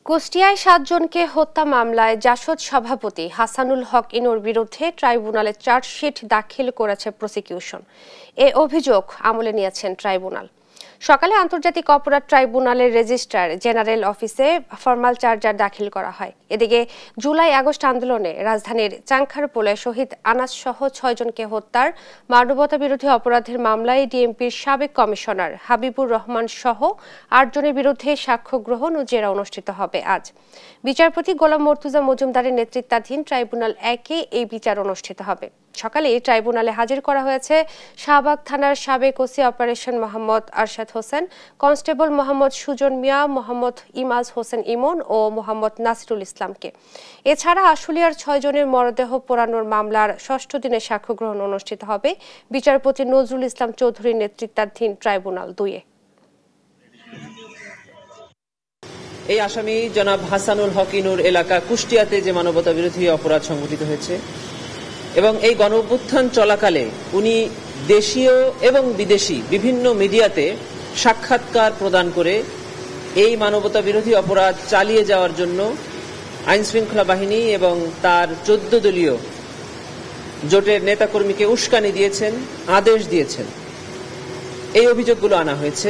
কুষ্টিয়ায় ৭ জনকে হত্যা মামলায় জাসদ সভাপতি হাসানুল হক ইনুর বিরুদ্ধে ট্রাইব্যুনালে চার্জশিট দাখিল করেছে প্রসিকিউশন। এ অভিযোগ আমলে নিয়েছেন ট্রাইব্যুনাল। সকালে আন্তর্জাতিক অপরাধ ট্রাইব্যুনালের রেজিস্ট্রার জেনারেল অফিসে ফরমাল চার্জার দাখিল করা হয়। এদিকে জুলাই আগস্ট আন্দোলনে রাজধানীর চাংখারপোলে শহীদ আনাস সহ ৬ জনকে হত্যার মানবতা বিরোধী অপরাধের মামলায় ডিএমপির সাবেক কমিশনার হাবিবুর রহমান সহ ৮ জনের বিরুদ্ধে সাক্ষ্য গ্রহণ ও জেরা অনুষ্ঠিত হবে আজ। বিচারপতি গোলাম মর্তুজা মজুমদারের নেতৃত্বাধীন ট্রাইব্যুনাল ১-এ এই বিচার অনুষ্ঠিত হবে। সকালে ট্রাইব্যুনালে হাজির করা হয়েছে শাহবাগ থানার সাবেক OC operation Mohammad Arshad Hossain, constable Mohammad Sujan Mia, Mohammad Imaj Hossain Imon ও মোহাম্মদ নাসিরুল ইসলামকে। এছাড়া আশুলিয়ার ৬ জনের মরদেহ পোড়ানোর মামলার ৬ষ্ঠ দিনে সাক্ষ্য গ্রহণ অনুষ্ঠিত হবে বিচারপতি নজরুল ইসলাম চৌধুরীর নেতৃত্বাধীন ট্রাইব্যুনাল ২-এ। এই আসামি জনাব হাসানুল হক ইনুর এলাকা কুষ্টিয়াতে যে মানবতা বিরোধী অপরাধ সংঘটিত হয়েছে এবং এই গণ অভ্যুত্থান চলাকালে উনি দেশীয় এবং বিদেশি বিভিন্ন মিডিয়াতে সাক্ষাৎকার প্রদান করে এই মানবতা বিরোধী অপরাধ চালিয়ে যাওয়ার জন্য আইনশৃঙ্খলা বাহিনী এবং তার ১৪ দলীয় জোটের নেতাকর্মীকে উস্কানি দিয়েছেন, আদেশ দিয়েছেন। এই অভিযোগগুলো আনা হয়েছে।